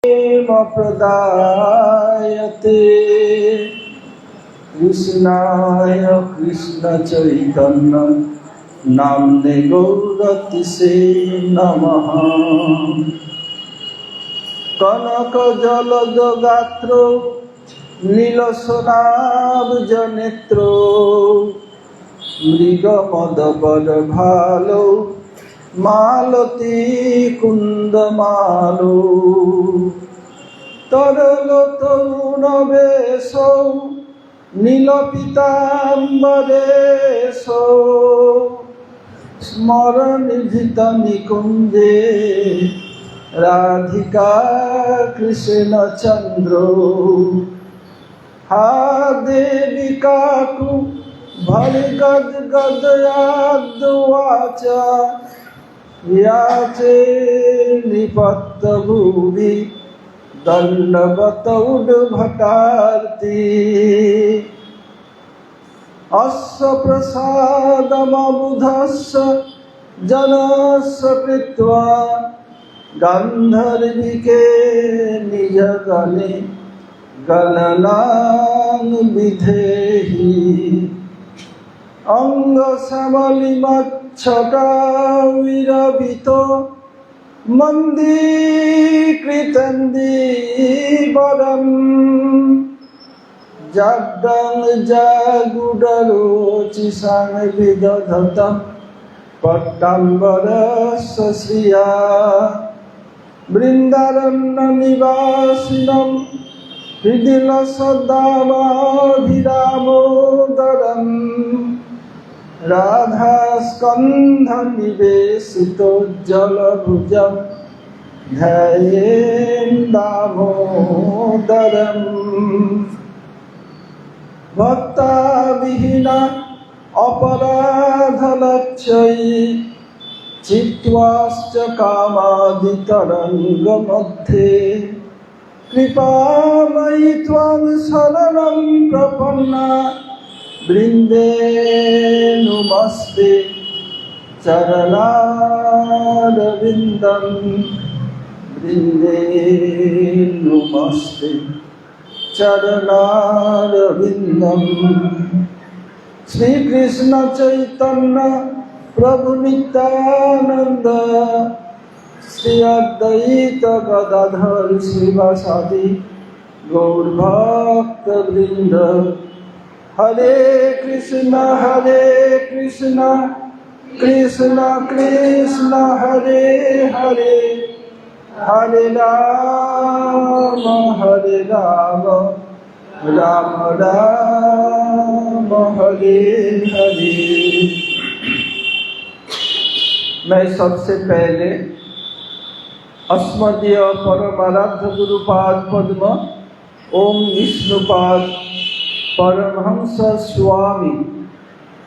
प्रदायते कृष्णाय कृष्ण चैतन्य नाम्ने गौरतिसे नमः। कनक जलद गात्रो नीलसनाब्ज नेत्रो मृग मदपद भालो मालती कुंदमालो तरल तरुण वेशो नील पीताम्बरेशो स्मरनिधित निकुंजे राधिका कृष्ण चंद्रो हा देविका कु भरि गद गदयाद्वाचा याचे निपत्त भूमि दंडवत उद्भटार्ति अस्य प्रसादमबुधस्य जनस्य कृत्वा गंधर्विके निजगणे गणनां विधेहि अंगसमलिमच्छटाविरभितो मन्दीकृतन्दीवरम् जड्डं जगुडरोचिषं विदधतं पट्टाम्बरस्य श्रिया वृन्दारण्यनिवासिनं हृदिलसदामाभिरामोदरम् राधास्कन्धनिवेशितोज्ज्वलभुजं ध्यायेन् दामोदरम् भक्ताविहीना अपराधलक्ष्यै चित्वाश्च कामादितरङ्गमध्ये कृपामयि त्वं शरणं प्रपन्ना वृन्दे नुमस्ते चरणारविन्दं वृन्दे नुमस्ते चरणारविन्दम्। श्री कृष्ण चैतन्य प्रभु नित्यानंद श्री अद्वैत गदाधर श्रीवासादि गौर भक्त वृंद। हरे कृष्ण कृष्ण कृष्ण हरे हरे हरे राम राम राम हरे हरे। मैं सबसे पहले अस्मदीय परमाराध्य गुरुपाद पद्म ओम विष्णुपाद परमहंस स्वामी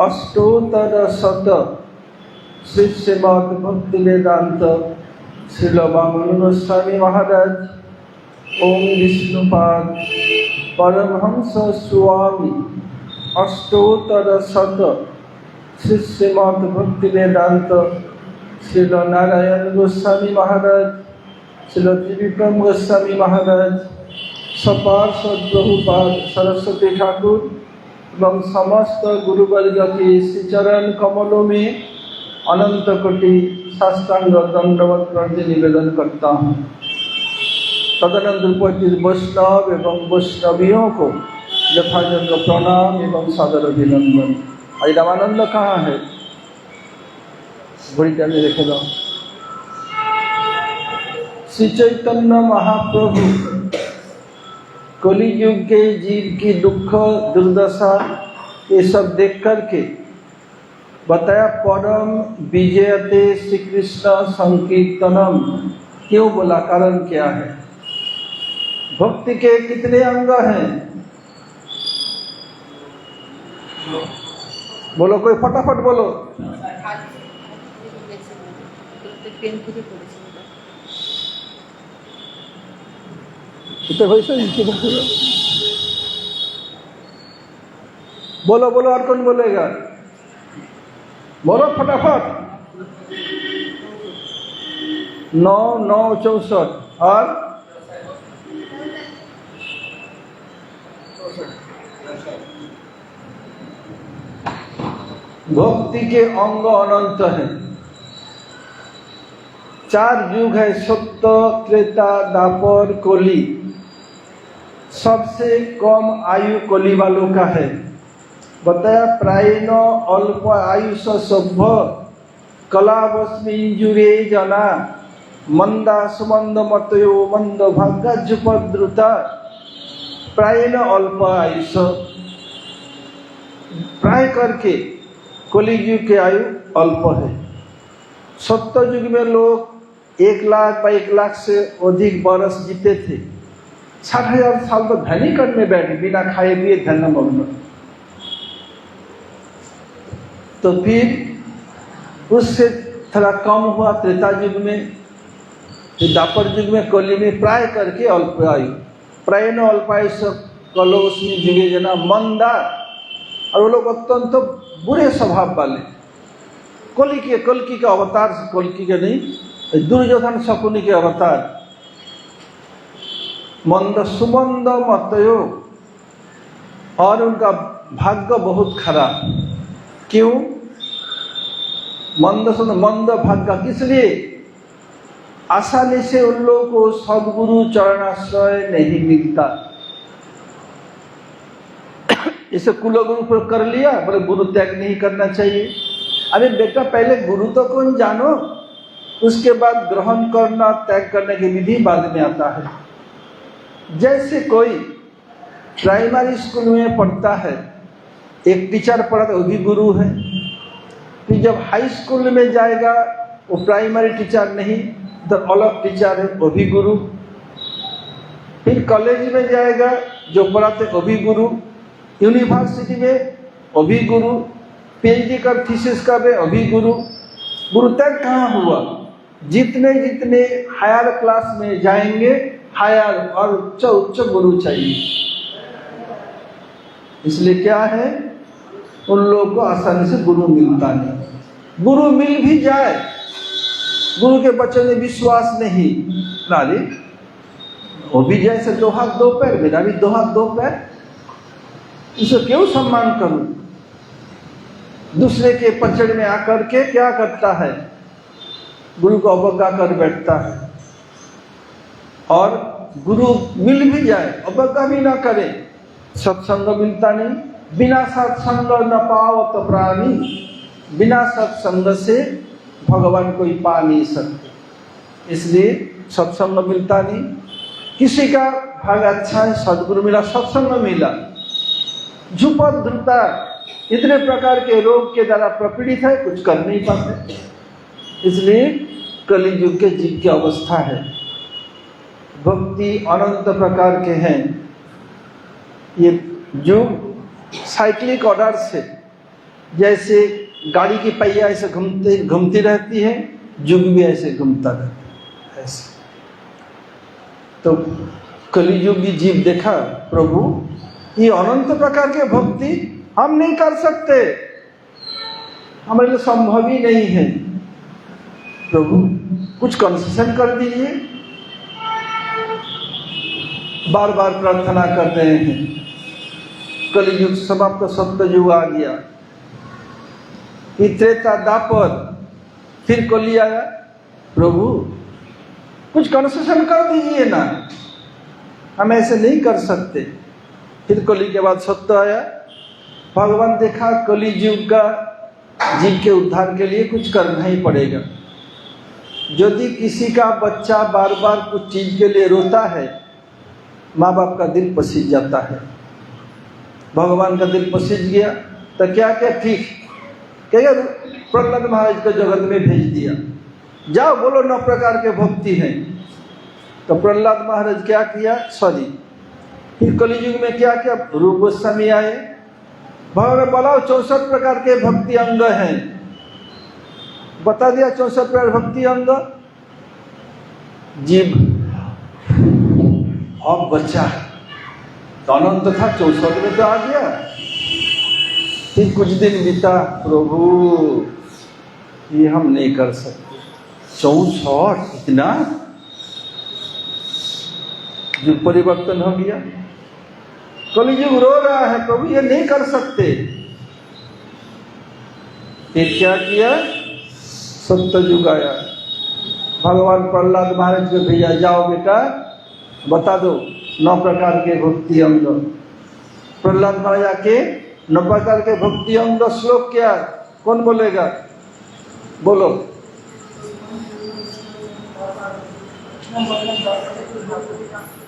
अष्टोत्तर शत श्री श्रीमद् भक्ति वेदांत श्रील वामन गोस्वामी महाराज ओम विष्णुपाद परमहंस स्वामी अष्टोत्तर शत श्री श्रीमद् भक्ति वेदांत श्रील नारायण गोस्वामी महाराज श्रील त्रिविक्रम गोस्वामी महाराज सपार्षद प्रभुपाद सरस्वती ठाकुर एवं समस्त गुरुवर्ग के श्रीचरण कमलों में अनंत कोटि साष्टांग दंडवत प्रति निवेदन करता हूँ। तदनंतर उपस्थित वैष्णव एवं वैष्णवियों को यथायोग्य प्रणाम एवं सादर अभिनंदन। आज रामानंद कहाँ है? घड़ीटा में देखे दो। श्री चैतन्य महाप्रभु कलियुग के जीव की दुख दुर्दशा ये सब देख करके बताया परम विजयते श्री कृष्ण संकीर्तनम क्यों बोला, कारण क्या है? भक्ति के कितने अंग हैं? बोलो, कोई फटाफट बोलो। बोलो बोलो, और कौन बोलेगा? बोलो फटाफट। 9 9 64 और भक्ति के अंग अनंत है। 4 युग है, सत्य, त्रेता, द्वापर, कली। सबसे कम आयु कली वालों का है। बताया प्रायेण अल्प आयुष सभ्य कलावस्मि इंजुरे जना मंदा सुमंद मतयो मंद भाग्यजुपद्रुता। प्रायेण अल्प आयुष, प्राय करके कलियुग के आयु अल्प है। सत्य युग में लोग 1 लाख 1 लाख से अधिक बरस जीते थे। 60,000 साल तो ध्यान ही करने बैठे बिना खाए पिए ध्यान मग्न। तो फिर उससे थोड़ा कम हुआ त्रेता युग में, फिर द्वापर युग में, कली में प्राय करके अल्प आयु। प्रायेण अल्पायुष कलो उसमें जुगे जना मंदा, और वो लोग अत्यंत बुरे स्वभाव वाले। कल्कि के अवतार, कल्कि के नहीं, दुर्योधन शकुनी के अवतार। मंद सुमंद मतयो, और उनका भाग्य बहुत खराब। क्यों? मंद भाग्य किस लिए? आसानी से उन लोगों को सदगुरु चरणाश्रय नहीं मिलता। इसे कुलगुरु पर कर लिया, बोले गुरु त्याग नहीं करना चाहिए। अरे बेटा, पहले गुरु तो कौन जानो, उसके बाद ग्रहण करना त्याग करने की विधि बाद में आता है। जैसे कोई प्राइमरी स्कूल में पढ़ता है, एक टीचर पढ़ाता, वो भी गुरु है। फिर जब हाई स्कूल में जाएगा, वो प्राइमरी टीचर नहीं, तो अलग टीचर है, वो भी गुरु। फिर कॉलेज में जाएगा, जो पढ़ाते वो भी गुरु। यूनिवर्सिटी में वो भी गुरु। पीएचडी का थीसिस का भी वो भी गुरु। गुरु तक कहाँ हुआ? जितने जितने हायर क्लास में जाएंगे, हायर और उच्च उच्च गुरु चाहिए। इसलिए क्या है, उन लोगों को आसानी से गुरु मिलता नहीं। गुरु मिल भी जाए, गुरु के बच्चों में विश्वास नहीं नारी, वो भी जैसे 2 हाथ 2 पैर, मेरा भी 2 हाथ 2 पैर, इसे क्यों सम्मान करूं? दूसरे के पचड़ में आकर के क्या करता है? गुरु को अवज्ञा कर बैठता है। और गुरु मिल भी जाए, अवज्ञा भी ना करे। सत्संग मिलता नहीं। बिना सत्संग न पावत प्राणी, बिना सत्संग से भगवान कोई पा नहीं सकते। इसलिए सत्संग मिलता नहीं। किसी का भाग अच्छा है, सदगुरु मिला, सत्संग मिला। झुपद्रुता, इतने प्रकार के रोग के द्वारा प्रपीड़ित है, कुछ कर नहीं पाते। इसलिए कलियुग के जीव की अवस्था है। भक्ति अनंत प्रकार के हैं। ये युग साइक्लिक ऑर्डर से, जैसे गाड़ी की पहिया ऐसे घूमती रहती है, युग भी ऐसे घूमता रहता है। ऐसे तो कलियुगी जीव देखा, प्रभु ये अनंत प्रकार के भक्ति हम नहीं कर सकते, हमारे लिए संभव ही नहीं है। प्रभु कुछ कंसेशन कर दीजिए। बार बार प्रार्थना कर रहे हैं। कलियुग समाप्त, सत्य युग आ गया। त्रेता द्वापर, फिर कली आया। प्रभु कुछ कंसेशन कर दीजिए ना, हम ऐसे नहीं कर सकते। फिर कली के बाद सत्य आया। भगवान देखा कली युग का जीव के उद्धार के लिए कुछ करना ही पड़ेगा। यदि किसी का बच्चा बार बार कुछ चीज के लिए रोता है, माँ बाप का दिल पसीज जाता है। भगवान का दिल पसीज गया तो क्या क्या ठीक क्या, प्रहलाद महाराज को जगत में भेज दिया, जाओ बोलो 9 प्रकार के भक्ति हैं। तो प्रहलाद महाराज क्या किया, सॉरी, फिर कलियुग में क्या किया, रूप गोस्वामी आए। भगवान बोला 64 प्रकार के भक्ति अंग हैं, बता दिया 64 प्रकार भक्ति अंग। जीव अब बच्चा तो अनंत था, 64 में तो आ गया। फिर कुछ दिन बीता, प्रभु ये हम नहीं कर सकते, 64 इतना जो परिवर्तन हो गया। कलियुग रो रहा है, प्रभु ये नहीं कर सकते। फिर क्या किया? सत्ययुग आया। भगवान प्रहलाद महाराज को भेजा, जाओ बेटा बता दो 9 प्रकार के भक्ति अंग। प्रहलाद महाराज आके 9 प्रकार के भक्ति अंग श्लोक क्या? कौन बोलेगा? बोलो।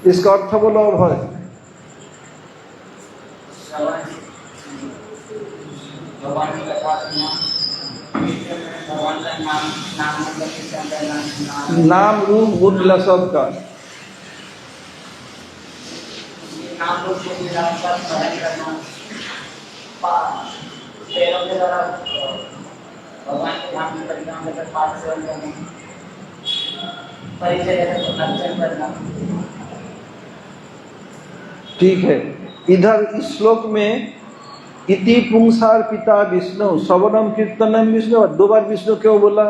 इसका अर्थ बोलो भाई। नाम रूप गुण लसब का भगवान के नाम की परिक्रमा कर पाठ सेवन करना, परिचय अर्चन करना। ठीक है। इधर इस श्लोक में इति पुंसार पिता विष्णु श्रवणम कीर्तनम विष्णु, और 2 बार विष्णु क्यों बोला?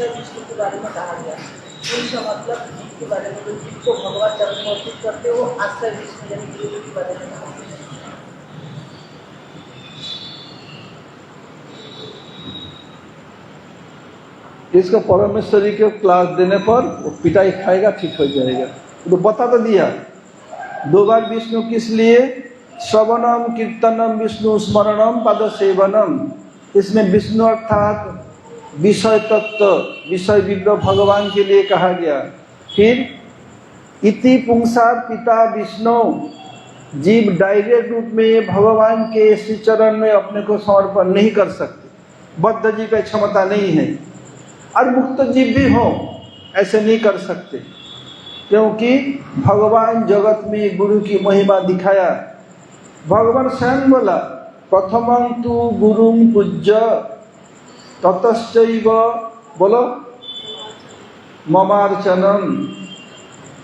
विष्णु के बारे में कहा गया, इसका मतलब जीव के बारे में, जीव को भगवान चरण में अर्पित करते हो, आश्रय विष्णु यानी गुरु के बारे में कहा गया। इसको परमेश्वरी के क्लास देने पर वो पिटाई खाएगा, ठीक हो जाएगा। तो बता तो दिया। 2 बार विष्णु किस लिए? श्रवणम कीर्तनम विष्णु स्मरणम पद सेवनम। इसमें विष्णु अर्थात विषय तत्व, विषय विग्रह भगवान के लिए कहा गया। फिर इति पुंसार पिता विष्णु, जीव डायरेक्ट रूप में भगवान के श्री चरण में अपने को समर्पण नहीं कर सकते, बद्ध जीव की क्षमता नहीं है। और मुक्त जीव भी हो ऐसे नहीं कर सकते, क्योंकि भगवान जगत में गुरु की महिमा दिखाया। भगवान स्वयं बोला, प्रथमं तु गुरुं पूज्य ततश्चैव बोलो ममार्चनम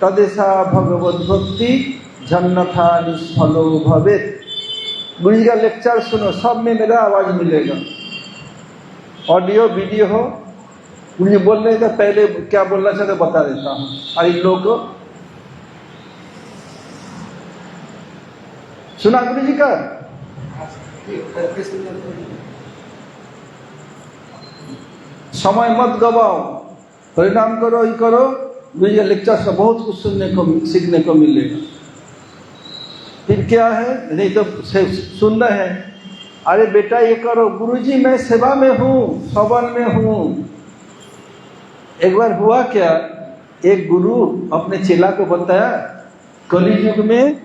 तदेशा भगवद भक्ति जन्नथा निष्फलो भवेत। गुरु जी का लेक्चर सुनो, सब में मेरा आवाज मिलेगा, ऑडियो वीडियो हो। गुरु जी बोल रहे थे, पहले क्या बोलना चाहते बता देता हूँ। और इन लोगों को सुना गुरु जी का? समय मत गवाओ, परिणाम करो, ही करो। गुरु जी का लेक्चर से बहुत कुछ सुनने को सीखने को मिलेगा। फिर क्या है? नहीं तो सुन रहे हैं, अरे बेटा ये करो। गुरु जी मैं सेवा में हूँ, सवन में हूँ। एक बार हुआ क्या, एक गुरु अपने चेला को बताया कलियुग में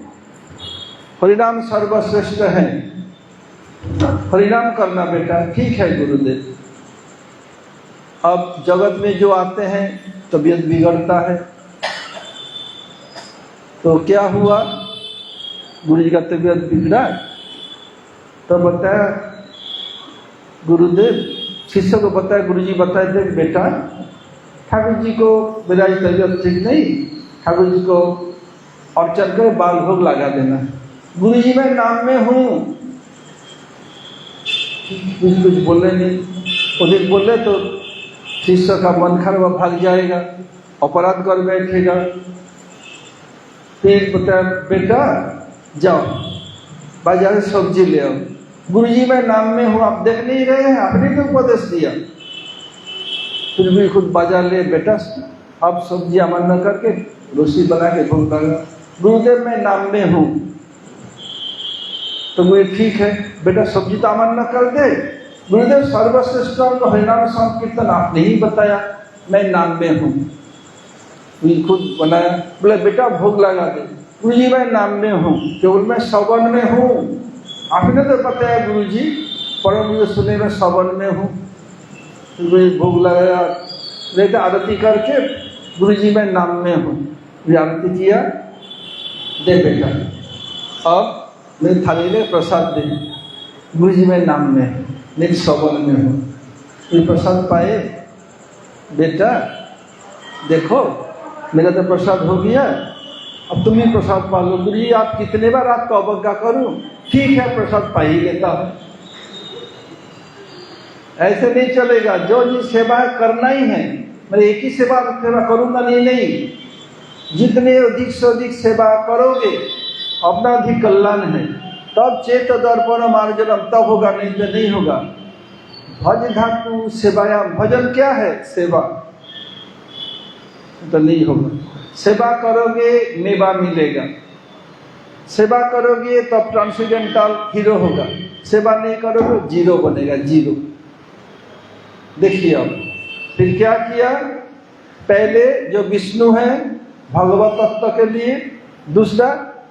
परिणाम सर्वश्रेष्ठ है, परिणाम करना बेटा। ठीक है गुरुदेव। अब जगत में जो आते हैं तबीयत बिगड़ता है, तो क्या हुआ? गुरु जी का तबीयत बिगड़ा तो बताया गुरुदेव, शिष्य को बताया, गुरु जी बताए थे बेटा ठाकुर जी को मेरा तबीयत ठीक नहीं, ठाकुर जी को अर्चन कर बाल भोग लगा देना। गुरु जी मैं नाम में हूँ। कुछ बोले नहीं, उदित बोले तो शिष्य का मन खराब, भाग जाएगा, अपराध कर बैठेगा। फिर बताया बेटा जाओ बाजार से सब्जी ले आओ। गुरु जी मैं नाम में हूँ, आप देख नहीं रहे हैं, आपने क्यों उपदेश दिया? फिर भी खुद बाजार ले, बेटा आप सब्जी अमन न करके रोटी बना के भोग लगा। गुरुदेव मैं नाम में हूँ। तो मुझे ठीक है बेटा, सब्जी तो अमन न कर दे। गुरुदेव सर्वश्रेष्ठ हरिनाम संकीर्तन आपने ही बताया, मैं नाम में हूँ। खुद बनाया, बोले बेटा भोग लगा दे। गुरु जी मैं नाम में हूँ, केवल मैं सवन में हूँ। आपने तो बताया गुरु जी, परम मुझे सुने में सवन में हूँ। भोग लगाया, लेकिन आरती करके गुरु जी मैं नाम में हूँ। आरती किया, दे बेटा अब मेरे थाली में प्रसाद दे। गुरु जी मैं नाम में हूँ, लेकिन सवन में हूँ। ये प्रसाद पाए, बेटा देखो मेरा तो प्रसाद हो गया, अब तुम ही प्रसाद पा लो। गुरु जी आप कितने बार आपको अवज्ञा करूं? ठीक है प्रसाद पा ही लेता हूं। ऐसे नहीं चलेगा, जो जी सेवा करना ही है, मैं एक ही सेवा करूंगा नहीं, जितने अधिक से अधिक सेवा करोगे अपना अधिक कल्याण है। तब चेत दर्पण मार्जनम तब होगा, नहीं तो नहीं होगा। भज धातु सेवायाम, भजन क्या है? सेवा, तो नहीं होगा। सेवा करोगे मेवा मिलेगा, सेवा करोगे तब ट्रांसेंडेंटल हीरो होगा, सेवा नहीं करोगे जीरो बनेगा, जीरो। देखिए अब फिर क्या किया, पहले जो विष्णु है भगवत तत्व के लिए, दूसरा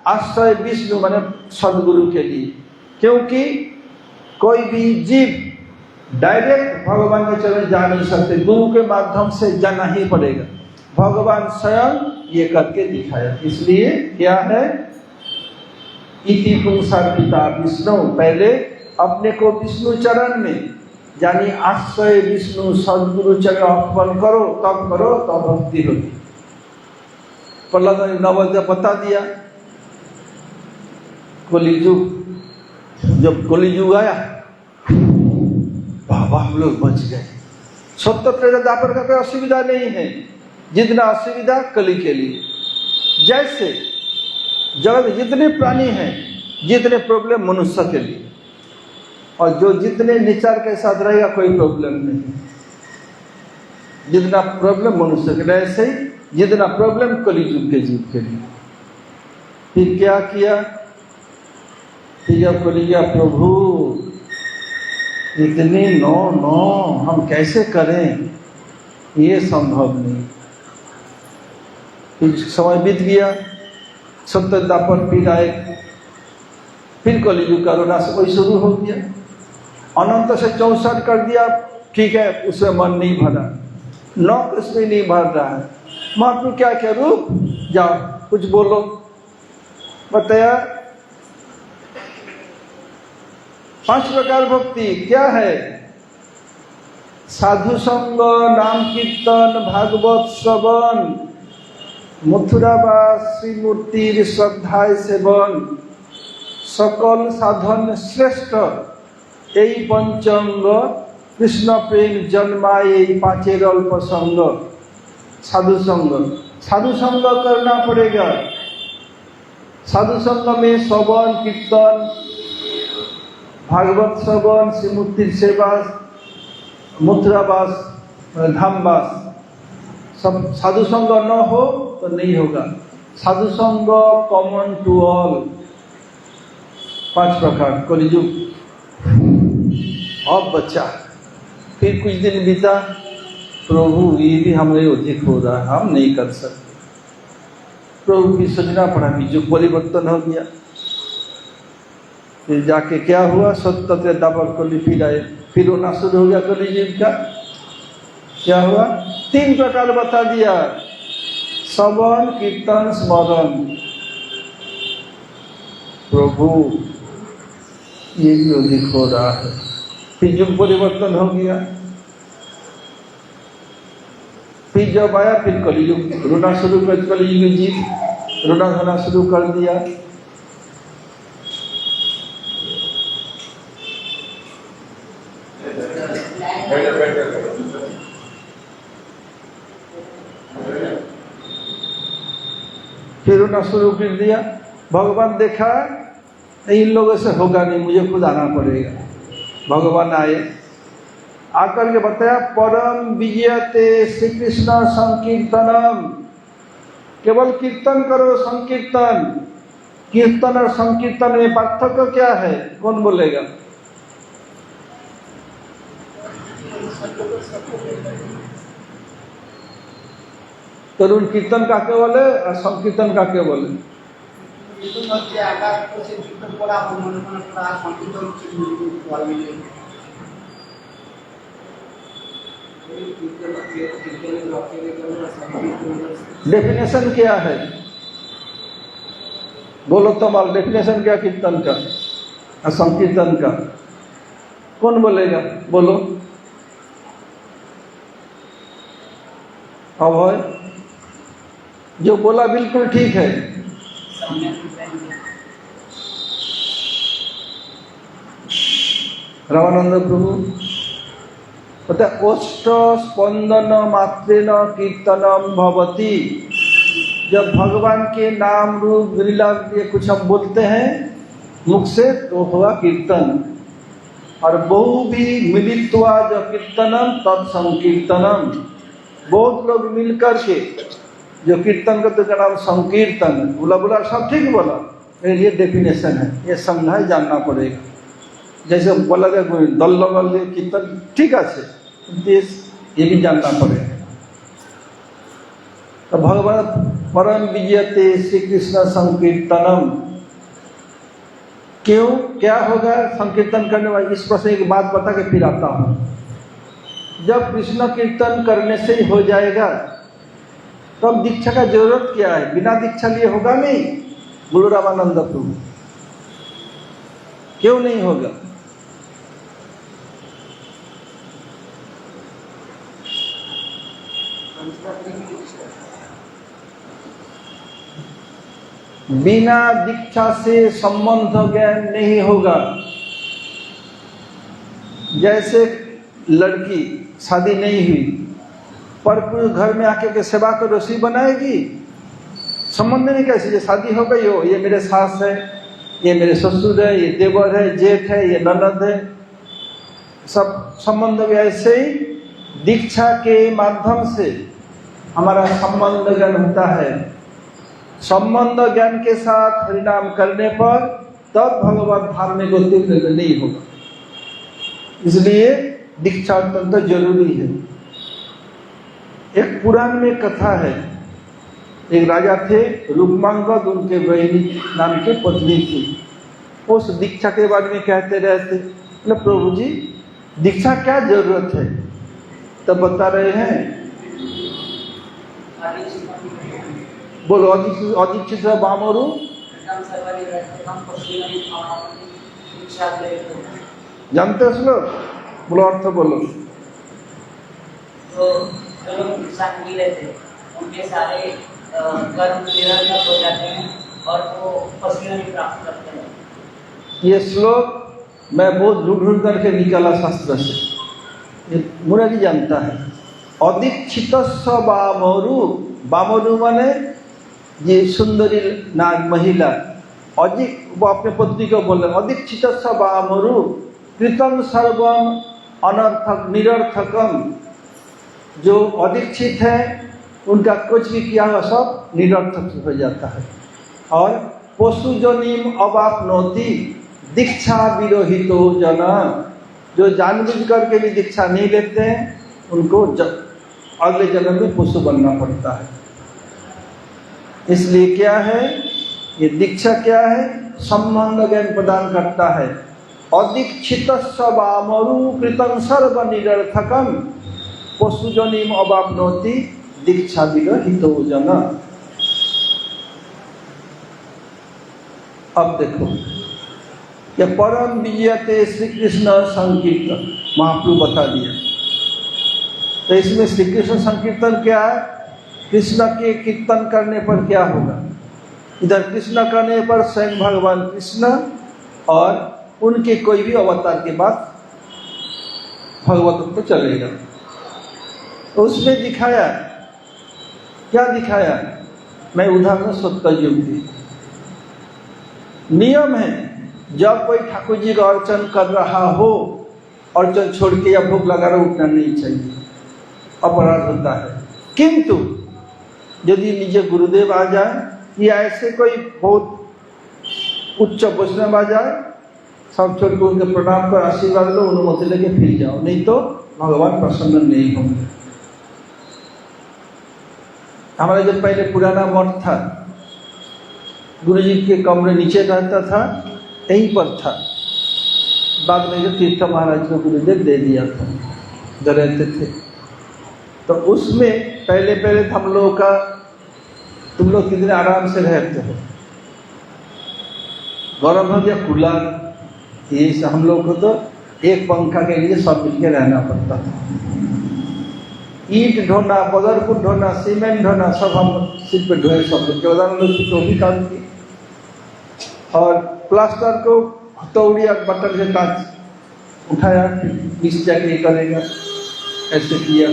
आश्रय विष्णु माने सदगुरु के लिए, क्योंकि कोई भी जीव डायरेक्ट भगवान के चरण जा नहीं सकते, गुरु के माध्यम से जाना ही पड़ेगा। भगवान स्वयं ये करके दिखाया, इसलिए क्या है, इति पुंसा पिता विष्णु, पहले अपने को विष्णु चरण में यानी आश्रय विष्णु सदगुरु चरण अर्पण करो, तब भक्ति होगी। प्रहलाद ने नवद्य बता दिया, कलियुग, जब कलियुग आया बाबा हम लोग बच गए। सत्य त्रेता द्वापर का कोई असुविधा नहीं है, जितना असुविधा कली के लिए। जैसे जगत में जितने प्राणी हैं, जितने प्रॉब्लम मनुष्य के लिए, और जो जितने निचार के साथ रहेगा कोई प्रॉब्लम नहीं। जितना प्रॉब्लम मनुष्य के लिए, ऐसे ही जितना प्रॉब्लम कलियुग के जीव के लिए। फिर क्या किया, फिर जब कलिया प्रभु इतने नो हम कैसे करें, ये संभव नहीं। फिर समय बीत गया, सत्य द्वापर फिर आए, फिर कलियुग करुणा से वही शुरू हो गया। अनंत से 64 कर दिया, ठीक है, उसमें मन नहीं भरा, 9 उसमें नहीं भर रहा है। महाप्रभु क्या क्या रूप, जाओ कुछ बोलो, बताया 5 प्रकार भक्ति क्या है, साधु संग, नाम कीर्तन, भागवत श्रवण, मथुरावास, श्री मूर्ति श्रद्धाय सेवन, सकल साधन श्रेष्ठ, यही पंचांग, कृष्ण प्रेम जन्माय, यही 5 अल्प संग। साधु संग, साधु संग करना पड़ेगा। साधु संग में श्रवण कीर्तन, भागवत श्रवण, श्री मूर्ति सेवा, मथुरावास, धामवास, सब साधु संग न हो तो नहीं होगा। साधु संग कॉमन टू ऑल, 5 प्रकार कलियुग। अब बच्चा फिर कुछ दिन बीता, प्रभु ये भी हमें अधिक हो रहा है, हम नहीं कर सकते। प्रभु की सोचना पड़ा, बीजों परिवर्तन हो गया। फिर जाके क्या हुआ, सत्य त्रेता द्वापर कली फिर आए, फिर होना शुरू हो गया कलियुग का। क्या हुआ, 3 प्रकार बता दिया, श्रवण कीर्तन स्मरण। प्रभु ये भी अधिक हो रहा है, फिर युग परिवर्तन हो गया। फिर जब आया, फिर कलियुग रोना शुरू कर, कलियुग जी रोना धोना शुरू कर दिया। फिर रोना शुरू कर दिया। भगवान देखा इन लोगों से होगा नहीं, मुझे खुद आना पड़ेगा। भगवान आए, आकर के बताया, परम विजयते श्री कृष्ण संकीर्तनम, केवल कीर्तन करो, संकीर्तन। कीर्तन और संकीर्तन में पार्थक्य क्या है, कौन बोलेगा? तरुण कीर्तन काके बोले और संकीर्तन काके बोले? डेफिनेशन क्या है, बोलो तो माल, डेफिनेशन क्या कीर्तन का और संकीर्तन का? कौन बोलेगा, बोलो। अब है जो बोला बिल्कुल ठीक है। रामानंद प्रभु अतः ओष्ठ स्पंदन मात्रेन कीर्तनम भवति। जब भगवान के नाम रूप लीला ये कुछ हम बोलते हैं मुख से तो हुआ कीर्तन। और बहु भी मिलित्वा जो कीर्तनम तत्संकीर्तनम, बहुत लोग मिलकर के जो कीर्तन करते का नाम संकीर्तन। बोला सब ठीक बोला, ये डेफिनेशन है, ये समझा जानना पड़ेगा। जैसे बोला जाए दल लगल कीर्तन ठीक है, ये भी जानना पड़ेगा। तो भगवान परम विजयते श्री कृष्ण संकीर्तनम, क्यों क्या होगा संकीर्तन करने वाले, इस प्रश्न की बात बता के फिर आता हूँ। जब कृष्ण कीर्तन करने से ही हो जाएगा तो अब दीक्षा का जरूरत क्या है? बिना दीक्षा लिए होगा नहीं। बोलो रामानंद प्रभु, क्यों नहीं होगा? बिना दीक्षा से संबंध ज्ञान नहीं होगा। जैसे लड़की शादी नहीं हुई पर पूरे घर में आके के सेवा कर रसोई बनाएगी, संबंध नहीं कैसे? ये शादी हो गई हो, ये मेरे सास है, ये मेरे ससुर है, ये देवर है, जेठ है, ये ननद है, सब संबंध भी ऐसे ही दीक्षा के माध्यम से हमारा संबंध ज्ञान होता है। संबंध ज्ञान के साथ हरिनाम करने पर तब भगवत धार्मिक उद्देश्य नहीं होगा। इसलिए दीक्षा अत्यंत जरूरी है। एक पुराण में कथा है, एक राजा थे रुक्मांगद, उनके बहनी नाम की पत्नी थी। उस दीक्षा के बारे में कहते रहते, प्रभु जी दीक्षा क्या जरूरत है? तब बता रहे हैं, बोलो अदीक्षित बामरु, जानते हो श्लोक? बोलो अर्थ बोलो। तो जो लोग दीक्षा नहीं लेते उनके सारे कर्म निरर्थक हो जाते हैं और वो पसीना नहीं प्राप्त करते हैं। ये श्लोक मैं बहुत ढूंढ करके निकाला शास्त्र से, ये मुरारी जानता है। अदीक्षित बामरु, बामरु माने ये सुंदरी नाग महिला, अधिक वो अपने पत्नी को बोल रहे, अदीक्षित बामरु कृतम सर्वम अनर्थक निरर्थकम। जो अदीक्षित है उनका कुछ भी किया हुआ सब निरर्थक हो जाता है। और पशु जनिम अवाप्नोति दीक्षा विरोहितो जना, जो जानबूझ करके भी दीक्षा नहीं लेते हैं उनको अगले जन्म में पशु बनना पड़ता है। इसलिए क्या है ये दीक्षा? क्या है? संबंध ज्ञान प्रदान करता है। अदीक्षित बामरु कृतं सर्व निरर्थकम पशुजनिम अवाप्नोति दीक्षा विरहितो जना। अब देखो ये परम विजयते श्री कृष्ण संकीर्तन महाप्रभु बता दिया। तो इसमें श्री कृष्ण संकीर्तन क्या है? कृष्ण के कीर्तन करने पर क्या होगा? इधर कृष्ण करने पर स्वयं भगवान कृष्ण और उनके कोई भी अवतार के बाद भगवत तो चलेगा। तो उसमें दिखाया क्या दिखाया? मैं उदाहरण सत्ययुग दी। नियम है जब कोई ठाकुर जी का अर्चन कर रहा हो, अर्चन छोड़ के या भूख लगा रहा उठना नहीं चाहिए, अपराध होता है। किंतु यदि निजे गुरुदेव आ जाए या ऐसे कोई बहुत उच्च वैष्णव आ जाए, सब छोड़ के उनके प्रणाम कर आशीर्वाद लो, अनुमति लेके फिर जाओ, नहीं तो भगवान प्रसन्न नहीं होंगे। हमारा जब पहले पुराना मठ था, गुरु जी के कमरे नीचे रहता था, यहीं पर था। बाद में जो तीर्थ महाराज को गुरुदेव दे दिया था, जो रहते थे। तो उसमें पहले हम लोगों का, तुम लोग कितने आराम से रहते हो, गरम हो गया कूलर, ये हम लोग को तो एक पंखा के लिए सब मिलकर रहना पड़ता था। ईंट ढोना, बदरपुर ढोना, सीमेंट ढोना, सब हम सिर पे ढोए, सब तो भी काम की। और प्लास्टर को हथौड़ी और बटन से टाच उठाया, इस जाके करेगा। ऐसे किया।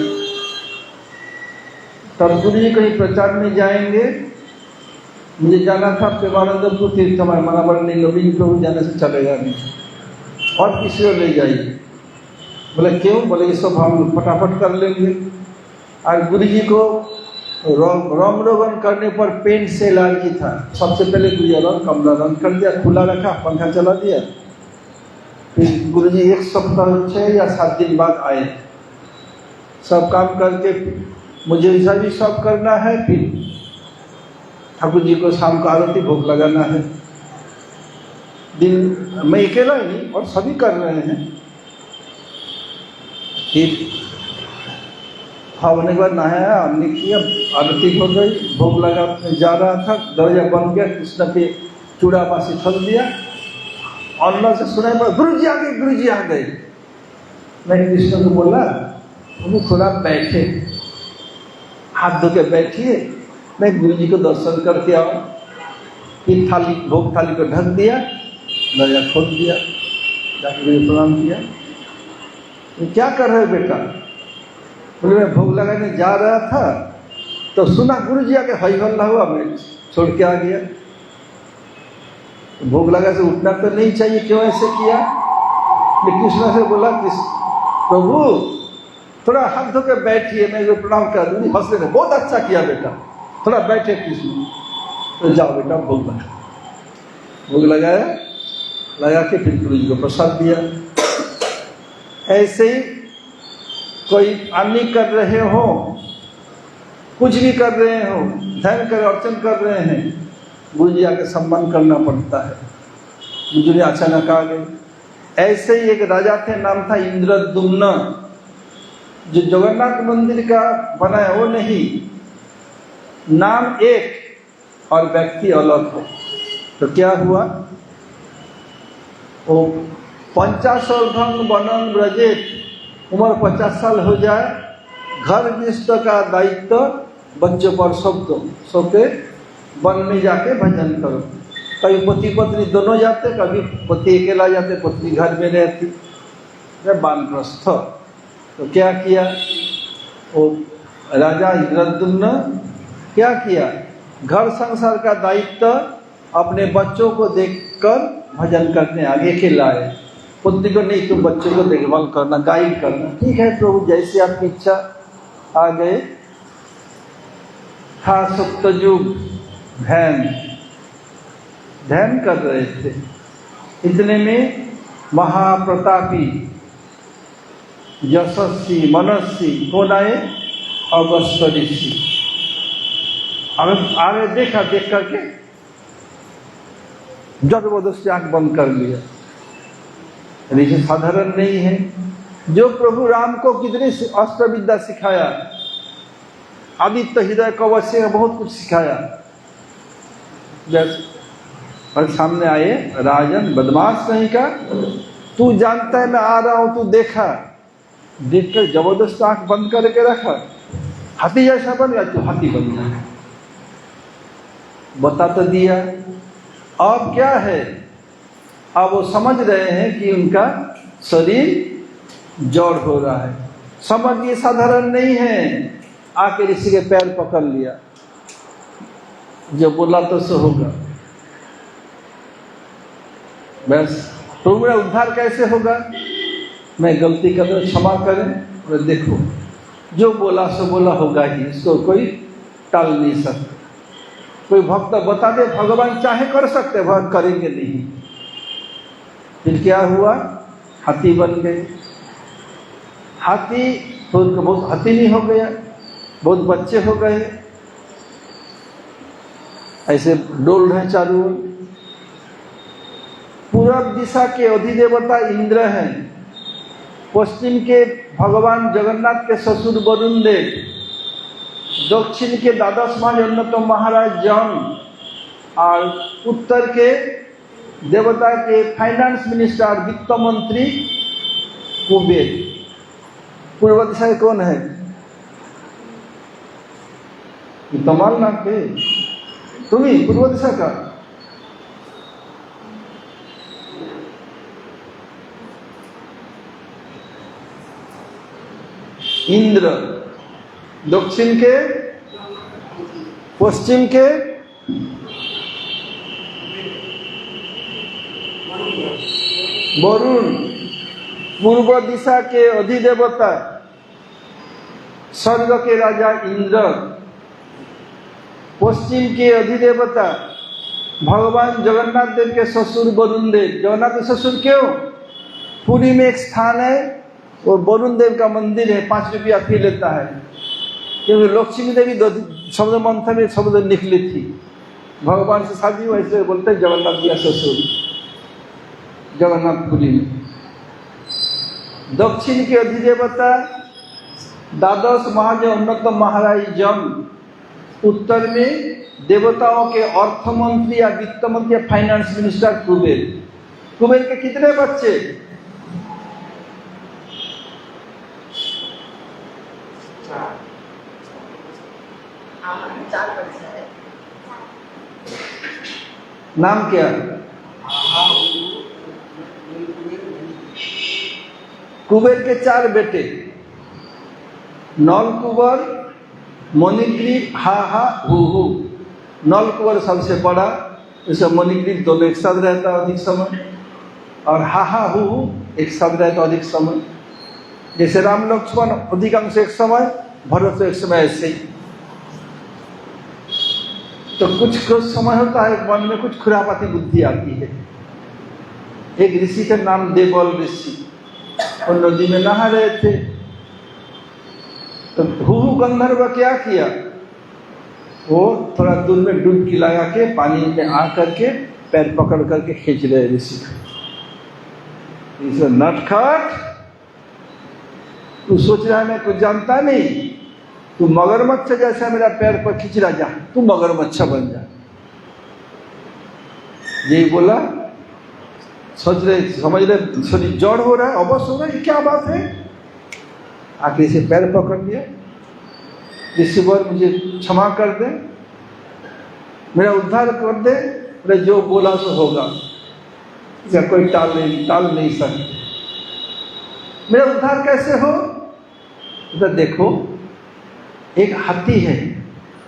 तब गुरु जी कहीं प्रचार में जाएंगे, मुझे जाना था प्रेमानंदपुर तीर्थ में, मना बड़ा नहीं, नवीन प्रभु जाने से चलेगा नहीं, और किसी को ले जाइए। बोले क्यों? बोले ये सब हम फटाफट कर लेंगे। और गुरु जी को रोम रोगन करने पर पेंट से एलर्जी था। सबसे पहले गुरु जी रंग कमला रंग कर दिया, खुला रखा, पंखा चला दिया। फिर गुरु जी 1 सप्ताह 6 या 7 दिन बाद आए, सब काम करके मुझे ऐसा भी सब करना है, फिर ठाकुर जी को शाम को आरती भोग लगाना है। दिन मैं अकेला ही नहीं और सभी कर रहे हैं। फिर होने के बाद नहाया, हमने किया, आरती हो गई, भोग लगा जा रहा था, दरवाजा बंद गया, कृष्ण पे चूड़ा बासी खोल दिया, अल्लाह से सुनाई पड़ा गुरु जी आ गए, गुरु जी आ गए। मैं कृष्ण को बोला तुम थोड़ा बैठे, हाथ धो के बैठिए, मैं गुरु जी को दर्शन करके आऊँ। फिर थाली भोग थाली को ढक दिया, दरवाजा खोल दिया, जाके गुरु प्रणाम किया। क्या कर रहे हो बेटा? बोले मैं भोग लगाने जा रहा था तो सुना गुरु जी आके हई हल्ला हुआ, मैं छोड़ के आ गया। भोग लगा से उठना तो नहीं चाहिए, क्यों ऐसे किया? मैं कृष्ण से बोला कि प्रभु थोड़ा हाथ धो के बैठिए, मैं जो प्रणाम कर दूँ। हंस रहे, बहुत अच्छा किया बेटा, थोड़ा बैठे कृष्ण। तो जाओ बेटा भोग लगा। भोग लगाया, लगा के फिर गुरु जी को प्रसाद दिया। ऐसे ही कोई अन्य कर रहे हो, कुछ भी कर रहे हो, ध्यान कर अर्चन कर रहे हैं, गुरु जी आके सम्मान करना पड़ता है। गुरु जी अचानक आ गए। ऐसे ही एक राजा थे, नाम था इंद्रद्युम्न, जो जगन्नाथ मंदिर का बनाया वो नहीं, नाम एक और व्यक्ति अलग है। तो क्या हुआ? वो 50 वनम व्रजेत, उम्र 50 साल हो जाए, घर गृहस्थ का दायित्व बच्चों पर सौंपे, वन में जाके भजन करो। कभी पति पत्नी दोनों जाते, कभी पति अकेला जाते, पत्नी घर में रहती, वानप्रस्थ। तो क्या किया वो राजा इंद्रद्युम्न? क्या किया? घर संसार का दायित्व अपने बच्चों को देखकर भजन करने आगे के लाए। पत्नी को नहीं, तुम बच्चों को देखभाल करना, गाइड करना। ठीक है प्रभु, जैसी आपकी इच्छा। आ गए। था सप्तयुग, ध्यान कर रहे थे। इतने में महाप्रतापी यशस्वी मनस्वी कौन आए? अगस्त्य ऋषि। आगे देखा, देख करके जबरदस्ती आंख बंद कर लिया। ऋषि साधारण नहीं है, जो प्रभु राम को कितनी अस्त्र विद्या सिखाया, आदित्य हृदय कवच से बहुत कुछ सिखाया। और सामने आए, राजन बदमाश नहीं का, तू जानता है मैं आ रहा हूं, तू देखा, देखकर जबरदस्त आंख बंद करके रखा। हाथी जैसा बन गया, तू हाथी बन गया। बता तो दिया। अब क्या है? अब वो समझ रहे हैं कि उनका शरीर जड़ हो रहा है। समझ ये साधारण नहीं है। आके ऋषि के पैर पकड़ लिया, जो बोला तो सो होगा। बस तो मेरा उद्धार कैसे होगा? मैं गलती कर रहा, क्षमा करें। और देखो जो बोला सो बोला होगा ही, इसको कोई टाल नहीं सकता। कोई भक्त बता दे भगवान चाहे कर सकते, भगवान करेंगे नहीं। फिर क्या हुआ? हाथी बन गए। हाथी तो उनको बहुत हाथी नहीं हो गया, बहुत बच्चे हो गए, ऐसे डोल रहे चारों ओर। पूरब दिशा के अधिदेवता इंद्र हैं, पश्चिम के भगवान जगन्नाथ के ससुर वरुण देव, दक्षिण के द्वादश अन्यतम महाराज जन, और उत्तर के देवता के फाइनेंस मिनिस्टर वित्त मंत्री कुबेर। पूर्व दिशा कौन है? तमाल नाम के तुम्ही पूर्व दिशा का। इंद्र, दक्षिण के, पश्चिम के, वरुण, पूर्व दिशा के अधिदेवता स्वर्ग के राजा इंद्र, पश्चिम के अधिदेवता भगवान जगन्नाथ देव के ससुर वरुण देव। जगन्नाथ के ससुर क्यों? पुरी में एक स्थान है और वरुण देव का मंदिर है, 5 रुपया फी लेता है, क्योंकि लक्ष्मी देवी शब्द मंत्र में शब्द निकली थी, भगवान से शादी हुआ इसलिए बोलते हैं जगन्नाथ जी का ससुर, जगन्नाथपुरी में। दक्षिण के अधिदेवता द्वादश महाजन उन्नतम महाराज जम, उत्तर में देवताओं के अर्थ मंत्री या वित्त मंत्री या फाइनेंस मिनिस्टर कुबेर। कुबेर के कितने बच्चे? चार बच्चे हैं। नाम क्या? कुबेर के 4 बेटे, नल कुबर, मणिग्रीव, हा हु। नल कुबर सबसे बड़ा, जैसे मणिग्रीव दोनों एक साथ रहता है अधिक समय, और हा हु एक साथ रहता अधिक समय। जैसे राम लक्ष्मण अधिकांश एक समय, भरत एक समय, ऐसे ही। तो कुछ समय होता है मन में कुछ खुरापाती बुद्धि आती है। एक ऋषि का नाम देवल ऋषि, और नदी में नहा रहे थे, तो हु गंधर्व क्या किया, वो थोड़ा दूर में डुबकी लगा के पानी में आ करके पैर पकड़ करके खींच रहे ऋषि को। नटखट, तू सोच रहा है मैं कुछ जानता नहीं, तू मगरमच्छ जैसा मेरा पैर पर खींच रहा, जा तू मगरमच्छ बन जा। यही बोला, सोच रहे, समझ रहे, शरीर जड़ हो रहा है, अवश्य हो रहा है, ये क्या बात है। आखिर से पैर पकड़ लिया, ऋषिवर मुझे क्षमा कर दे, मेरा उद्धार कर दे, मेरा जो बोला सो होगा, इसका कोई टाल नहीं सकते। मेरा उद्धार कैसे हो? तो देखो, एक हाथी है,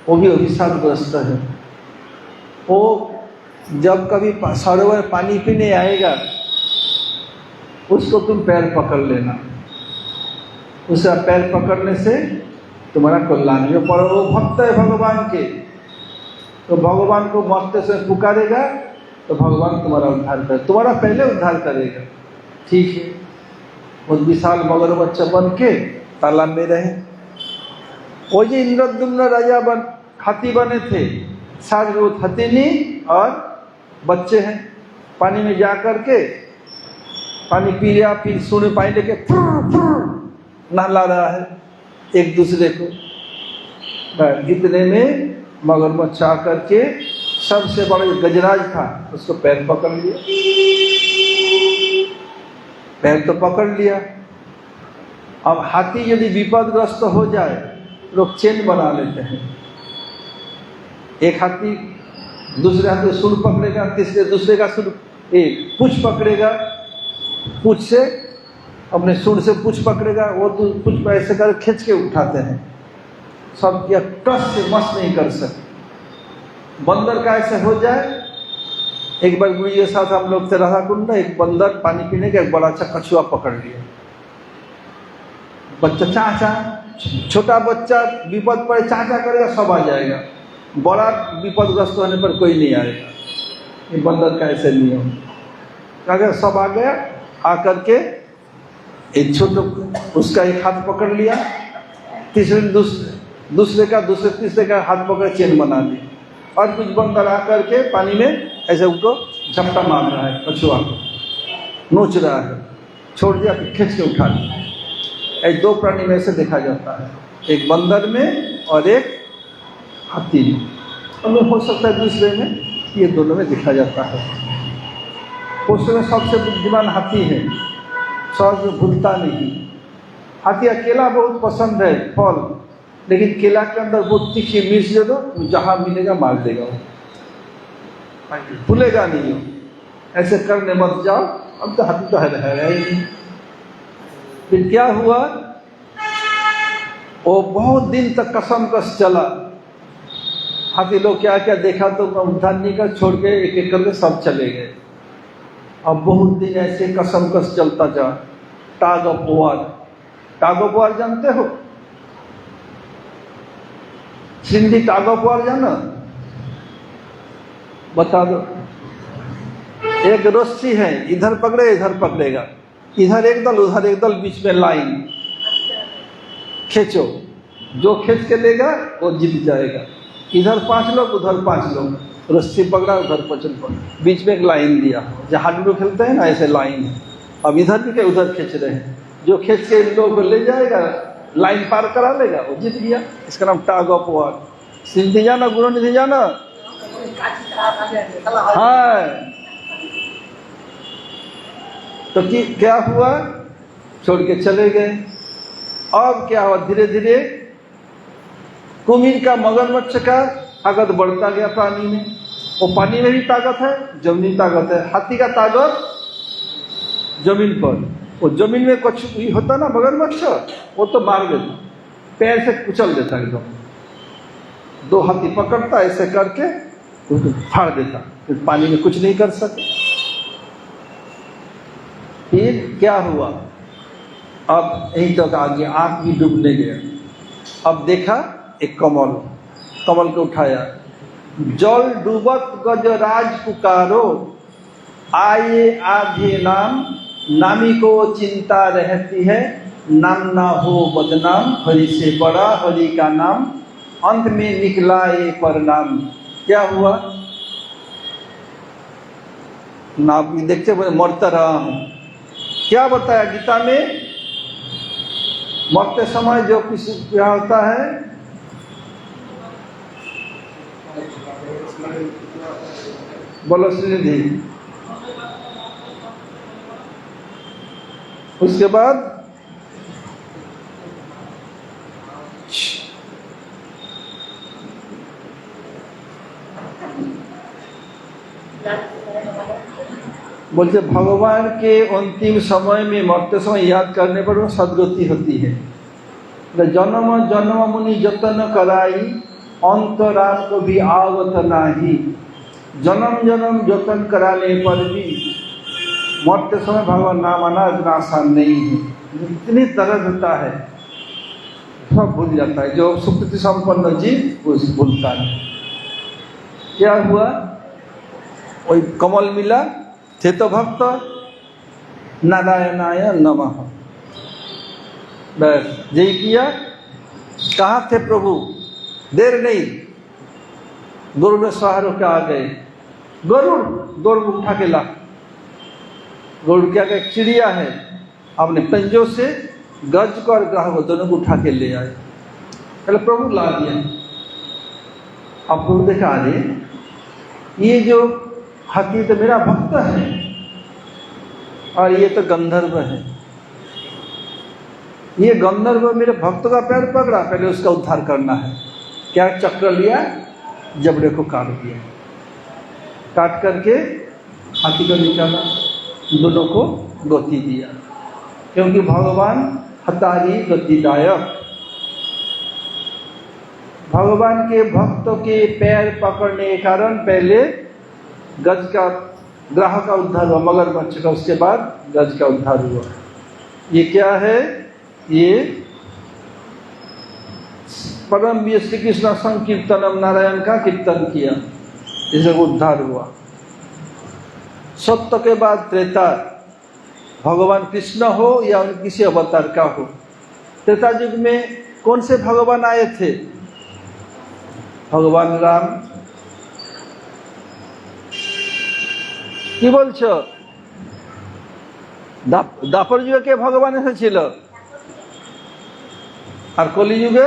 वो भी अभिशापग्रस्त है। वो जब कभी सरोवर पानी पीने आएगा, उसको तुम पैर पकड़ लेना, उसका पैर पकड़ने से तुम्हारा कल्याण। जो पर वो भक्त है भगवान के, तो भगवान को मरते से पुकारेगा तो भगवान तुम्हारा उद्धार करे, तुम्हारा पहले उद्धार करेगा। ठीक है, उस विशाल मगरमच्छ बन के तालाब में रहे। वो जो इंद्रद्युम्न राजा हाथी बने थे, 7 हथिनी और बच्चे हैं। पानी में जा करके पानी पी लिया, फिर सूर्य पानी लेके नहला रहा है एक दूसरे को। इतने में मगरमच्छ आकर के सबसे बड़ा गजराज था, उसको पैर पकड़ लिया। पैर तो पकड़ लिया, अब हाथी यदि विपदग्रस्त हो जाए, लोग चेन बना लेते हैं। एक हाथी दूसरे हाथी सूंड पकड़ेगा, तीसरे दूसरे का सूंड, एक पूंछ पकड़ेगा, पूंछ से अपने सूंड से पूंछ पकड़ेगा, वो पूंछ पर ऐसे कर खींच के उठाते हैं। सब या टस से मस नहीं कर सकते। बंदर का ऐसे हो जाए, एक बार गुरु के साथ हम लोग थे राधा कुंड, एक बंदर पानी पीने का एक बड़ा अच्छा कछुआ पकड़ लिया। बच्चा चाचा, छोटा बच्चा विपद पर चाचा करेगा, सब आ जाएगा, बड़ा विपदग्रस्त होने पर कोई नहीं आएगा। ये बंदर का ऐसे नियम। अगर सब आ गया, आकर के एक छोटा उसका एक हाथ पकड़ लिया, तीसरे दूसरे तीसरे का हाथ पकड़ चेन बना दी, और कुछ बंदर आकर के पानी में ऐसे उनको झपटा मार रहा है, कछुआ को नोच रहा है, छोड़ दिया, फिर खींच के उठा लिया। एक 2 प्राणी में से देखा जाता है, एक बंदर में और एक हाथी में, और हो सकता है दूसरे में, ये दोनों में देखा जाता है। उसमें सबसे बुद्धिमान हाथी है, सहज भूलता नहीं। हाथी अकेला बहुत पसंद है फल, लेकिन केला के अंदर बहुत तीखी मिर्च दे दो, जहाँ मिलेगा मार देगा, भूलेगा नहीं। ऐसे करने मत जाओ, अब तो हाथी तो है ही नहीं। फिर क्या हुआ, वो बहुत दिन तक कसम कस चला। हाथी लोग क्या क्या देखा तो उद्धार नहीं कर, छोड़ के एक एक करके सब चले गए। अब बहुत दिन ऐसे कसम कस चलता जा। टाग ऑफ वार, टाग ऑफ वार जानते हो? सिंधी टाग ऑफ वार जाना? बता दो। एक रस्सी है, इधर पकड़े इधर पकड़ेगा, इधर एक दल उधर एक दल, बीच में लाइन खींचो, जो खींच के लेगा वो जीत जाएगा। इधर 5 लोग उधर 5 लोग, रस्सी पकड़ा उधर पचल पकड़ा, बीच में एक लाइन दिया। जहाँ हाडू खेलते हैं ना ऐसे लाइन है। अब इधर भी के उधर खींच रहे हैं, जो खींच के इन लोगों को ले जाएगा लाइन पार करा लेगा वो जीत गया। इसका नाम टाग ऑफ वार। सिंधी जाना, गुरु निधि जाना? हाँ। तो क्या हुआ? छोड़ के चले गए। अब क्या हुआ? धीरे धीरे कुमीर का, मगरमच्छ का ताकत बढ़ता गया पानी में। वो पानी में भी ताकत है, जमीनी ताकत है। हाथी का ताकत जमीन पर, वो जमीन में कुछ होता ना मगरमच्छ, वो तो मार देता, पैर से कुचल देता एकदम। 2 हाथी पकड़ता ऐसे करके उसको फाड़ देता, फिर पानी में कुछ नहीं कर सकते। फिर क्या हुआ? अब यहीं तक आगे आंख भी डूबने गया। अब देखा एक कमल, कमल को उठाया। जल डूबत गजराज पुकारो, आए आधे नाम, नामी को चिंता रहती है, नाम ना हो बदनाम, हरि से बड़ा हरि का नाम, अंत में निकला ये परिणाम। क्या हुआ? नाम देखते बोले मरता रहा हूं। क्या बताया गीता में? मरते समय जो कुछ क्या होता है, बोलो श्रीनिधि। उसके बाद बोलते भगवान के अंतिम समय में मरते समय याद करने पर वो सदगति होती है। जन्म जन्म मुनि जतन कराई, अंतराम को भी आवत नाही। जन्म जन्म जतन कराने पर भी मरते समय भगवान नाम आना इतना आसान नहीं है। इतनी दर्द होता है, सब भूल जाता है। जो सुकृति संपन्न जीव वो भूलता है। क्या हुआ? वही कमल मिला, थे तो भक्त, नारायणाय नमः, बस यही किया। कहाँ थे प्रभु? देर नहीं, गरुड़ में सवार होकर आ गए। गरुड़ गरुड़ उठा के ला। गरुड़ क्या एक चिड़िया है, अपने पंजों से गज को और ग्राह को दोनों को उठा के ले आए। पहले प्रभु ला दिया। अब प्रभु देखा, अरे ये जो हाथी तो मेरा भक्त है और ये तो गंधर्व है। ये गंधर्व मेरे भक्त का पैर पकड़ा, पहले उसका उद्धार करना है। क्या चक्र लिया, जबड़े को काट दिया, काट करके हाथी को निकाला, दोनों को गति दिया। क्योंकि भगवान हतारी गतिदायक, भगवान के भक्तों के पैर पकड़ने के कारण पहले गज का ग्राह का उद्धार हुआ, मगरमच्छ का, उसके बाद गज का उद्धार हुआ। ये क्या है? ये परम वीर श्री कृष्ण संकीर्तनम, नारायण का कीर्तन किया, इससे उद्धार हुआ। सत्य के बाद त्रेता, भगवान कृष्ण हो या किसी अवतार का हो। त्रेता युग में कौन से भगवान आए थे? भगवान राम। কি বলছো? দাপর যুগে কে ভগবান এসেছিল? আর কলি যুগে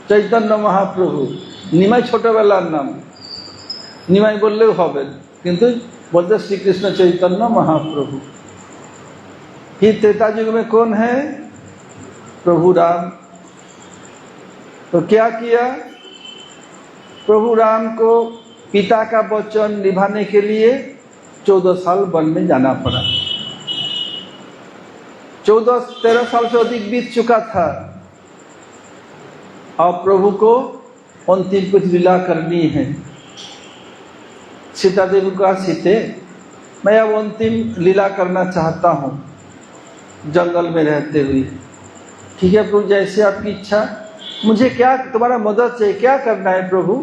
চৈতন্য মহাপ্রভু। নিমাই ছোটবেলার নাম, নিমাই বললেও হবে, কিন্তু बोलते श्री कृष्ण चैतन्य महाप्रभु। फिर त्रेता युग में कौन है? प्रभु राम। तो क्या किया? प्रभु राम को पिता का वचन निभाने के लिए 14 साल वन में जाना पड़ा। 14-13 साल से अधिक बीत चुका था और प्रभु को अंतिम कुछ लीला करनी है। सीता देवी को कहा, सीते मैं अब अंतिम लीला करना चाहता हूँ जंगल में रहते हुए। ठीक है प्रभु, जैसे आपकी इच्छा। मुझे क्या तुम्हारा मदद चाहिए, क्या करना है प्रभु?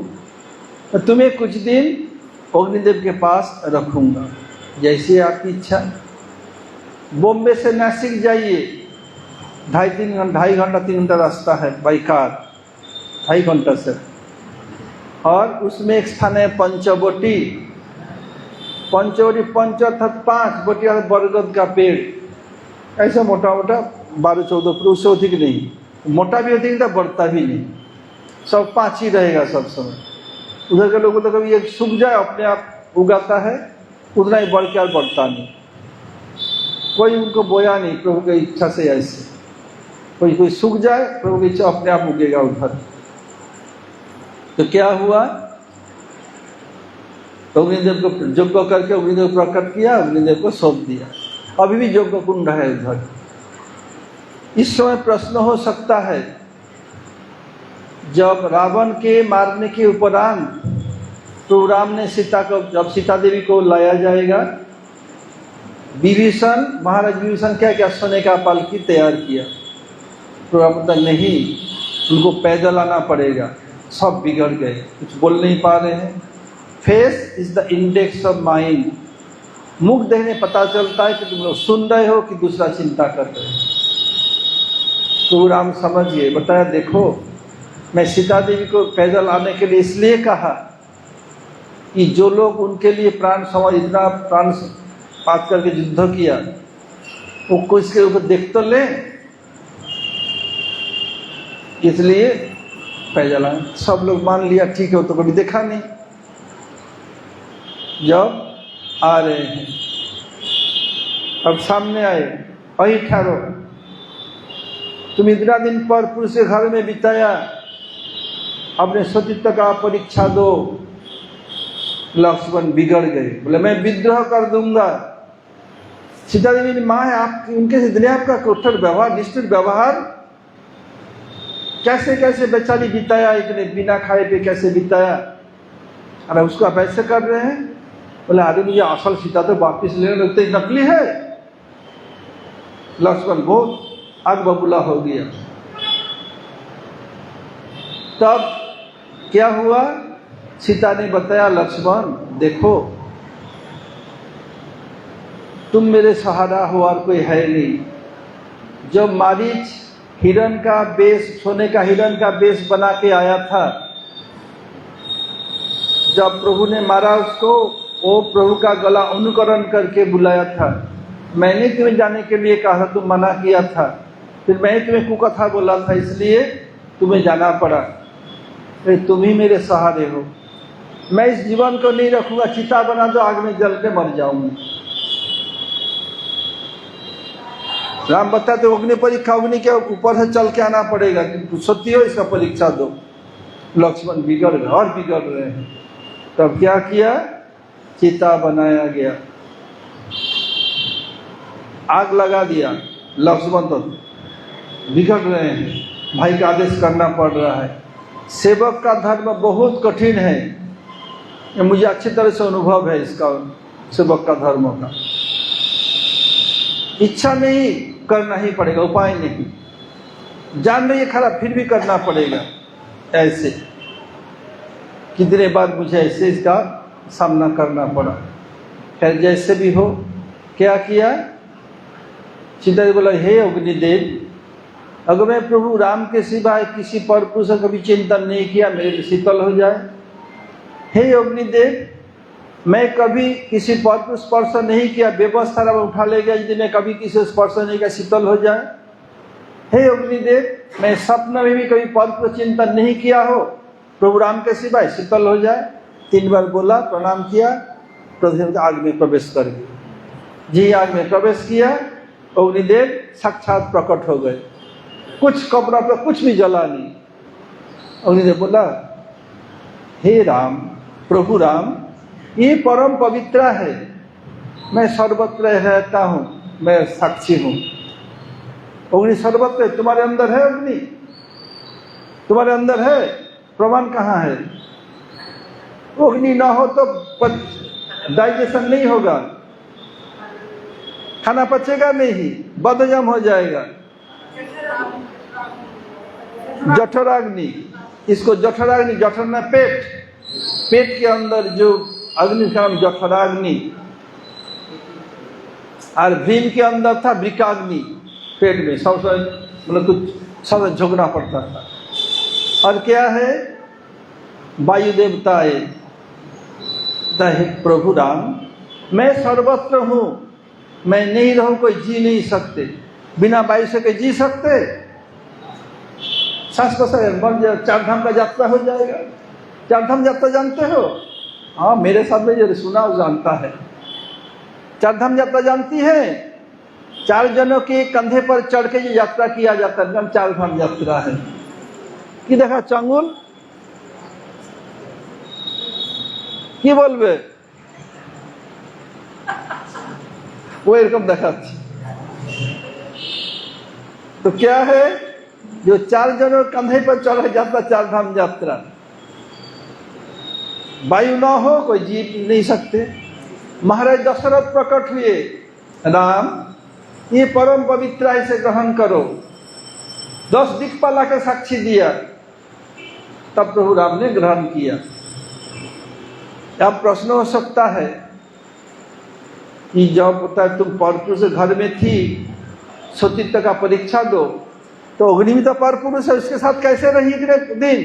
मैं तुम्हें कुछ दिन अग्निदेव के पास रखूँगा, जैसे आपकी इच्छा। बॉम्बे से नासिक जाइए, 2.5 घंटा 3 घंटा रास्ता है बाई कार, 2.5 घंटा से। और उसमें एक स्थान है पंचवटी। पंच अर्थात 5 वटी और बरगद का पेड़, ऐसा मोटा मोटा 12-14 फुट, उससे अधिक नहीं। मोटा भी अधिक था, बढ़ता भी नहीं, सब 5 ही रहेगा सब समय। उधर के लोगों तो कभी एक सूख जाए अपने आप उगाता है, उतना ही बढ़ के और बढ़ता नहीं। कोई उनको बोया नहीं प्रभु की इच्छा से। ऐसे कोई सूख जाए, प्रभु की इच्छा अपने आप उगेगा उधर। तो क्या हुआ, तो अग्निदेव को यज्ञ करके अग्निदेव प्रकट किया, अग्निदेव को सौंप दिया। अभी भी यज्ञ कुंड है उधर। इस समय प्रश्न हो सकता है, जब रावण के मारने के उपरांत तो राम ने सीता को, जब सीता देवी को लाया जाएगा, विभीषण, महाराज विभीषण क्या क्या सोने का पालकी तैयार किया। तो राम बोलता नहीं, उनको पैदल आना पड़ेगा। सब बिगड़ गए, कुछ बोल नहीं पा रहे हैं। Face is the index of mind. मुख देखने पता चलता है कि तुम लोग सुन रहे हो कि दूसरा चिंता कर रहे हो। तो राम समझ गए, बताया देखो मैं सीता देवी को पैदल आने के लिए इसलिए कहा कि जो लोग उनके लिए प्राण समझ, इतना प्राण पात करके युद्ध किया, वो कुछ के ऊपर देख तो ले, इसलिए पैदल आए। सब लोग मान लिया ठीक है, वो तो कभी देखा नहीं। जब आ रहे हैं, अब सामने आए, वही ठहरो, तुम इतना दिन पर पुरुष के घर में बिताया, अपने सतीत्व का परीक्षा दो। लक्ष्मण बिगड़ गए, बोले मैं विद्रोह कर दूंगा। सीता देवी की माँ है, आप उनके इतने आपका कठोर व्यवहार, निष्ठुर व्यवहार, कैसे कैसे बेचारी बिताया, इतने बिना खाए पे कैसे बिताया, अरे उसको आप ऐसे कर रहे हैं। बोले अरे मुझे असल सीता तो वापिस लेने लगते, नकली है। लक्ष्मण बहुत आग बबूला हो गया। तब क्या हुआ, सीता ने बताया, लक्ष्मण देखो तुम मेरे सहारा हो और कोई है नहीं। जब मारीच हिरण का बेस, सोने का हिरण का बेस बना के आया था, जब प्रभु ने मारा उसको, वो प्रभु का गला अनुकरण करके बुलाया था। मैंने तुम्हें जाने के लिए कहा था, तुम मना किया था, फिर मैंने तुम्हें कुकथा बोला था, इसलिए तुम्हें जाना पड़ा। तुम ही मेरे सहारे हो। मैं इस जीवन को नहीं रखूंगा, चिता बना दो, आग में जल के मर जाऊंगा। राम बताते अग्नि परीक्षा, अग्नि के ऊपर से चल के आना पड़ेगा, कि सत्य हो इसका परीक्षा दो। लक्ष्मण बिगड़ गए और बिगड़ रहे हैं। तब क्या किया, चिता बनाया गया, आग लगा दिया। लक्ष्मण तो बिगड़ रहे हैं, भाई का आदेश करना पड़ रहा है। सेवक का धर्म बहुत कठिन है, ये मुझे अच्छी तरह से अनुभव है इसका, सेवक का धर्म का। इच्छा नहीं, करना ही पड़ेगा, उपाय नहीं। जान रही है खराब, फिर भी करना पड़ेगा। ऐसे कितने बार मुझे ऐसे इसका सामना करना पड़ा। खैर जैसे भी हो, क्या किया, सीता जी बोला, हे अग्निदेव, अगर मैं प्रभु राम के सिवाय किसी पर पुरुष का कभी चिंतन नहीं किया, मेरे लिए शीतल हो जाए। हे अग्निदेव, मैं कभी किसी पर पुरुष स्पर्श नहीं किया, व्यवस्था उठा ले गया, यदि मैं कभी किसी स्पर्श नहीं किया, शीतल हो जाए। हे अग्निदेव, मैं सपना में भी कभी पर पुरुष चिंतन नहीं किया हो, प्रभु राम के सिवाय, शीतल हो जाए। 3 बार बोला, प्रणाम किया, प्रभु आग में प्रवेश कर गए। जी आग में प्रवेश किया, अग्निदेव साक्षात प्रकट हो गए, कुछ कपड़ा पर कुछ भी जला नहीं। अग्निदेव बोला, हे राम, प्रभु राम, ये परम पवित्र है, मैं सर्वत्र रहता हूँ, मैं साक्षी हूँ। अग्नि सर्वत्र है, तुम्हारे अंदर है अग्नि, तुम्हारे अंदर है, प्रमाण कहाँ है? अग्नि ना हो तो डाइजेशन नहीं होगा, खाना पचेगा नहीं, बदहजम हो जाएगा। जठराग्नि, इसको जठराग्नि, जठरना पेट, पेट के अंदर जो अग्नि का नाम जठराग्नि, और भीम के अंदर था वृकाग्नि, पेट में सबसे मतलब कुछ सब झोंकना पड़ता था। और क्या है? वायु देवताए, प्रभु राम मैं सर्वत्र हूँ, मैं नहीं रहूं कोई जी नहीं सकते, बिना वायु से कोई जी सकते? सांस को मर जाए, चार धाम का यात्रा हो जाएगा। चार धाम यात्रा जानते हो? हाँ, मेरे साथ में जो सुना वो जानता है। चार धाम यात्रा जानती है? 4 जनों के कंधे पर चढ़ के जो यात्रा किया जाता है, चार धाम यात्रा है। कि देखा चांगुल কি বলবে? वो एरकम देखा। तो क्या है? जो 4 जनों कंधे पर चढ़ा जाता चार धाम यात्रा, वायु ना हो कोई जी नहीं सकते। महाराज दशरथ प्रकट हुए, राम ये परम पवित्र है, इसे ग्रहण करो। 10 दिक्पाला का साक्षी दिया, तब प्रभु राम ने ग्रहण किया। अब प्रश्न हो सकता है कि जब पता है तुम परपुरुष घर में थी, सतीत्व का परीक्षा दो, तो अग्नि भी तो परपुरुष है, उसके साथ कैसे रही इतने दिन?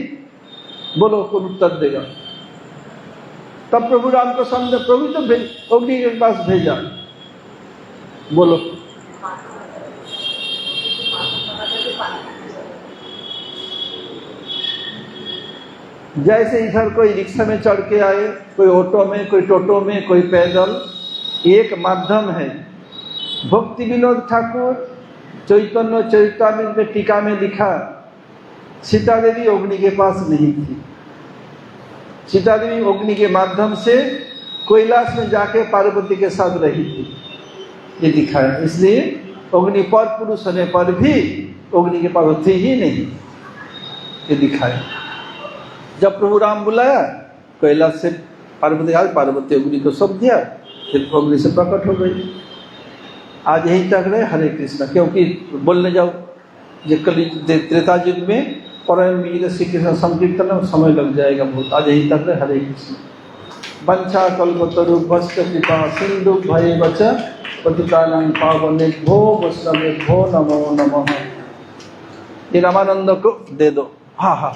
बोलो कौन उत्तर देगा? तब प्रभु राम को समझे, प्रभु तो अग्नि के पास भेजा। बोलो। जैसे इधर कोई रिक्शा में चढ़ के आए, कोई ऑटो में, कोई टोटो में, कोई पैदल, एक माध्यम है। भक्ति विनोद ठाकुर चैतन्य चरितामृत में टीका में लिखा, सीता देवी अग्नि के पास नहीं थी। सीता देवी अग्नि के माध्यम से कैलाश में जाके पार्वती के साथ रही थी, ये दिखाया। इसलिए अग्नि पर पुरुष होने पर भी अग्नि के पास थी ही नहीं, ये दिखाया। जब प्रभु राम बुलाया, कैलाश से पार्वती आज पार्वती अग्नि को सौंप दिया, फिर अग्नि से प्रकट हो गई। आज यही तक रहे। हरे कृष्ण। क्योंकि बोलने जाओ जो कल त्रेता युग में परम वीर श्री कृष्ण संकीर्तन समय लग जाएगा बहुत। आज यही तक रहे। हरे कृष्ण। वंशा कल्पतरुभ्यश्च कृपा सिंधु भयेवच पतितानां पावनेभ्यो वैष्णवेभ्यो नमो नमः। ये रामानंद को दे दो। हाँ हाँ।